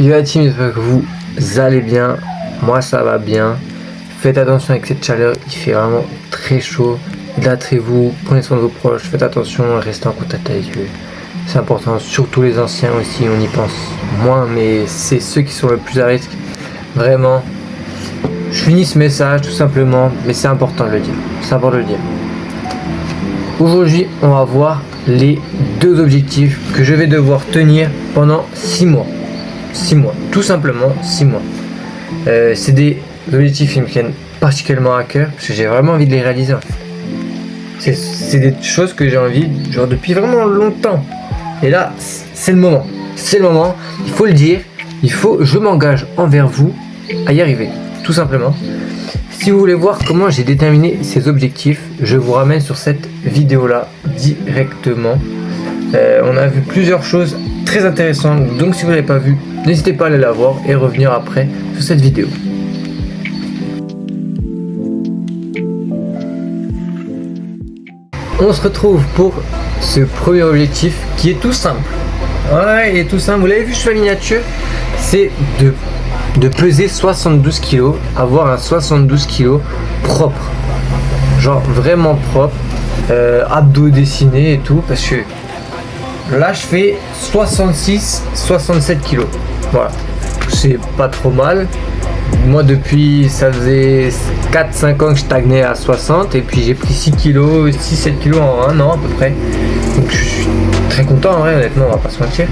Yo la team, j'espère que vous allez bien. Moi ça va bien. Faites attention avec cette chaleur, il fait vraiment très chaud. Hydratez-vous, prenez soin de vos proches, faites attention, restez en contact avec eux. C'est important, surtout les anciens aussi, on y pense moins, mais c'est ceux qui sont le plus à risque. Vraiment, je finis ce message tout simplement, mais c'est important de le dire. C'est important de le dire. Aujourd'hui, on va voir les deux objectifs que je vais devoir tenir pendant 6 mois. 6 mois, tout simplement 6 mois. C'est des objectifs qui me tiennent particulièrement à cœur parce que j'ai vraiment envie de les réaliser. C'est des choses que j'ai envie, genre depuis vraiment longtemps. Et là, c'est le moment. C'est le moment, il faut le dire. Je m'engage envers vous à y arriver, tout simplement. Si vous voulez voir comment j'ai déterminé ces objectifs, je vous ramène sur cette vidéo-là directement. On a vu plusieurs choses très intéressantes, donc si vous ne l'avez pas vu, n'hésitez pas à aller la voir et revenir après sur cette vidéo. On se retrouve pour ce premier objectif qui est tout simple. Ouais, il est tout simple. Vous l'avez vu sur la miniature, c'est de peser 72 kg, avoir un 72 kg propre. Genre vraiment propre, abdos dessinés et tout, parce que là je fais 66-67 kg. Voilà, c'est pas trop mal. Moi depuis, ça faisait 4-5 ans que je stagnais à 60 et puis j'ai pris 6 kg, 6-7 kg en un an à peu près. Donc je suis très content en vrai, honnêtement, on va pas se mentir.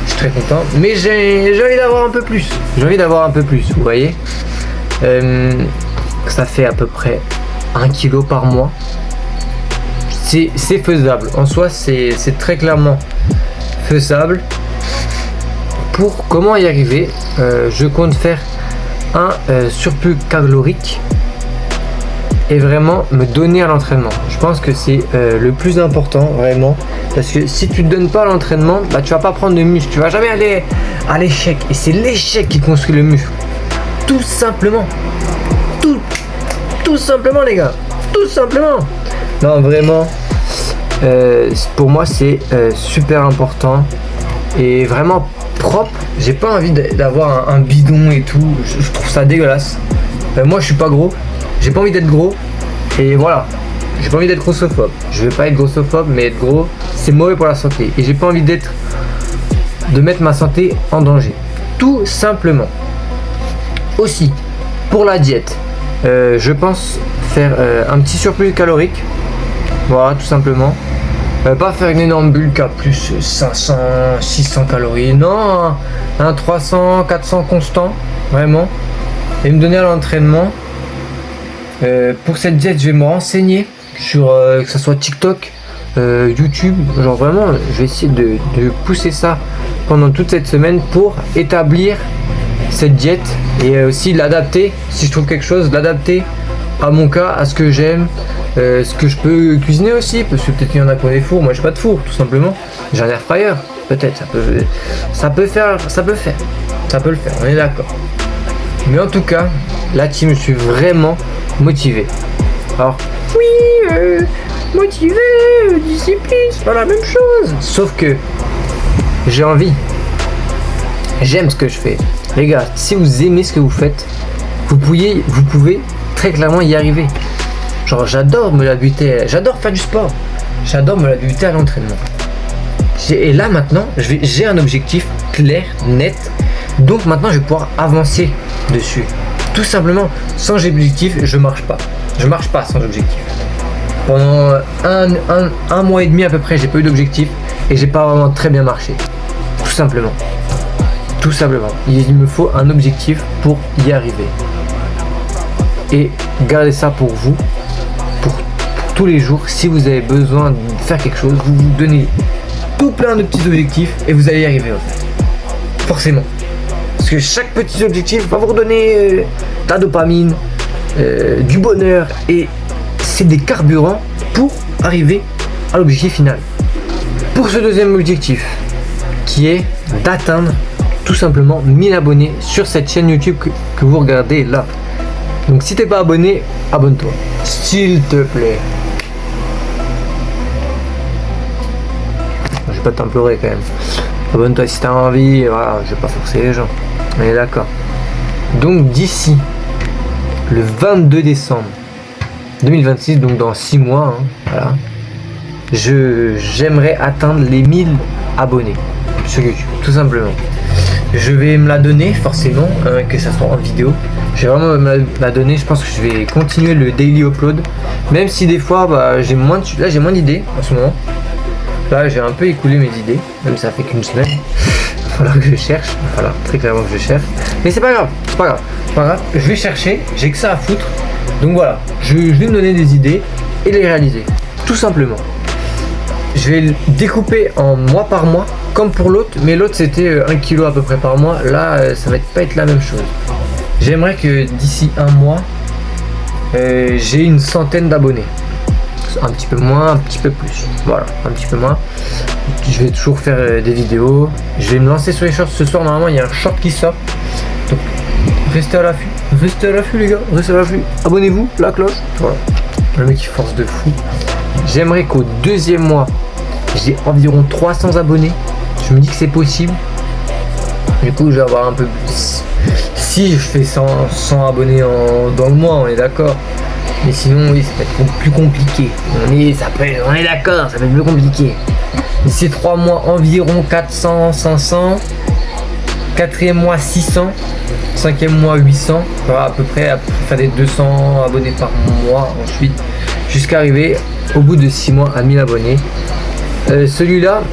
Je suis très content, mais j'ai envie d'avoir un peu plus. J'ai envie d'avoir un peu plus, vous voyez. Ça fait à peu près 1 kg par mois. C'est faisable. En soi, c'est très clairement faisable. Pour comment y arriver, je compte faire un surplus calorique et vraiment me donner à l'entraînement. Je pense que c'est le plus important vraiment, parce que si tu te donnes pas à l'entraînement, bah tu vas pas prendre de muscle, tu vas jamais aller à l'échec, et c'est l'échec qui construit le muscle, tout simplement, tout simplement les gars, tout simplement. Non vraiment, pour moi c'est super important et vraiment propre. J'ai pas envie d'avoir un bidon et tout, je trouve ça dégueulasse. Moi je suis pas gros, j'ai pas envie d'être gros, et voilà, j'ai pas envie d'être grossophobe. Je vais pas être grossophobe, mais être gros c'est mauvais pour la santé, et j'ai pas envie de mettre ma santé en danger, tout simplement. Aussi pour la diète, je pense faire un petit surplus calorique, voilà, tout simplement. Pas faire une énorme bulk à plus 500, 600 calories, non, un 300, 400 constant, vraiment, et me donner à l'entraînement. Pour cette diète, je vais me renseigner sur que ce soit TikTok, YouTube, genre vraiment, je vais essayer de pousser ça pendant toute cette semaine pour établir cette diète et aussi l'adapter, si je trouve quelque chose, l'adapter à mon cas, à ce que j'aime, ce que je peux cuisiner aussi, parce que peut-être qu'il y en a qui ont des fours, moi j'ai pas de four tout simplement, j'ai un air fryer, peut-être ça peut le faire, on est d'accord. Mais en tout cas, la team, je suis vraiment motivé. Alors oui, motivé, discipline, c'est pas la même chose, sauf que j'ai envie, j'aime ce que je fais. Les gars, si vous aimez ce que vous faites, vous pouvez très clairement y arriver. Genre j'adore me la buter, j'adore faire du sport, j'adore me la buter à l'entraînement. Et là maintenant, j'ai un objectif clair, net, donc maintenant je vais pouvoir avancer dessus. Tout simplement, sans objectif, je marche pas sans objectif. Pendant un mois et demi à peu près, j'ai pas eu d'objectif et j'ai pas vraiment très bien marché. Tout simplement. Il me faut un objectif pour y arriver. Et gardez ça pour vous, pour tous les jours. Si vous avez besoin de faire quelque chose, vous vous donnez tout plein de petits objectifs et vous allez y arriver en fait. Forcément. Parce que chaque petit objectif va vous redonner de la dopamine, du bonheur, et c'est des carburants pour arriver à l'objectif final. Pour ce deuxième objectif, qui est d'atteindre tout simplement 1000 abonnés sur cette chaîne YouTube que vous regardez là. Donc si t'es pas abonné, abonne-toi, s'il te plaît. Je vais pas t'implorer quand même. Abonne-toi si t'as envie, voilà, je vais pas forcer les gens. On est d'accord. Donc d'ici le 22 décembre 2026, donc dans 6 mois, hein, voilà, j'aimerais atteindre les 1000 abonnés sur YouTube, tout simplement. Je vais me la donner forcément, hein, que ça soit en vidéo. Je vais vraiment me la donner. Je pense que je vais continuer le daily upload, même si des fois bah, j'ai moins d'idées en ce moment. Là j'ai un peu écoulé mes idées, même si ça fait qu'une semaine. Il va falloir que je cherche, voilà, très clairement que je cherche. Mais c'est pas grave, c'est pas grave, c'est pas grave. Je vais chercher, j'ai que ça à foutre. Donc voilà, je vais me donner des idées et les réaliser, tout simplement. Je vais le découper en mois par mois, comme pour l'autre, mais l'autre c'était 1 kg à peu près par mois. Là, ça va pas être la même chose. J'aimerais que d'ici un mois, j'ai une centaine d'abonnés. Un petit peu moins, un petit peu plus. Voilà, un petit peu moins. Je vais toujours faire des vidéos. Je vais me lancer sur les shorts. Ce soir, normalement, il y a un short qui sort. Donc, restez à l'affût. Restez à l'affût, les gars. Restez à l'affût. Abonnez-vous, la cloche. Voilà. Le mec, il force de fou. J'aimerais qu'au deuxième mois, j'ai environ 300 abonnés. Je me dis que c'est possible. Du coup, je vais avoir un peu plus. Si je fais 100 abonnés dans le mois, on est d'accord. Mais sinon, oui, ça peut être plus compliqué. On est d'accord, ça peut être plus compliqué. D'ici 3 mois, environ 400, 500. 4e mois, 600. 5e mois, 800. Voilà, à peu près faire des 200 abonnés par mois ensuite. Jusqu'à arriver au bout de 6 mois à 1000 abonnés. Celui-là,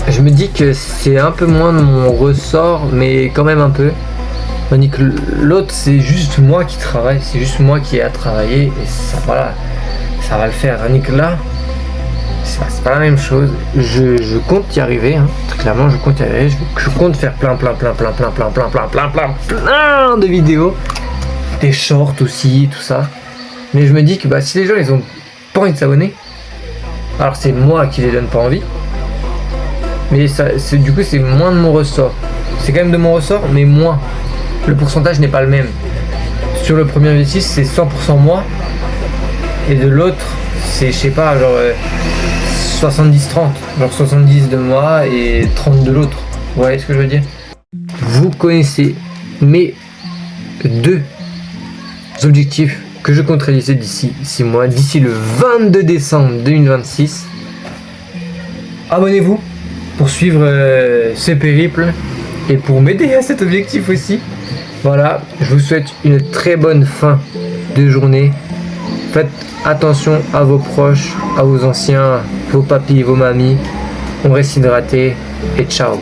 je me dis que c'est un peu moins de mon ressort, mais quand même un peu. Tandis que l'autre, c'est juste moi qui travaille, c'est juste moi qui ai à travailler et ça, voilà, ça va le faire. Tandis que là, c'est pas la même chose. Je compte y arriver, hein. Très clairement, je compte y arriver. Je compte faire plein de vidéos, des shorts aussi, tout ça. Mais je me dis que bah, si les gens ils ont pas envie de s'abonner, alors c'est moi qui les donne pas envie. Mais ça, du coup, c'est moins de mon ressort. C'est quand même de mon ressort, mais moins. Le pourcentage n'est pas le même. Sur le premier investis, c'est 100% moi. Et de l'autre, c'est, je sais pas, genre 70-30. Genre 70 de moi et 30 de l'autre. Vous voyez ce que je veux dire? Vous connaissez mes 2 objectifs que je compte réaliser d'ici 6 mois. D'ici le 22 décembre 2026. Abonnez-vous pour suivre ce périple et pour m'aider à cet objectif aussi. Voilà, je vous souhaite une très bonne fin de journée. Faites attention à vos proches, à vos anciens, vos papis, vos mamies. On reste hydraté et ciao.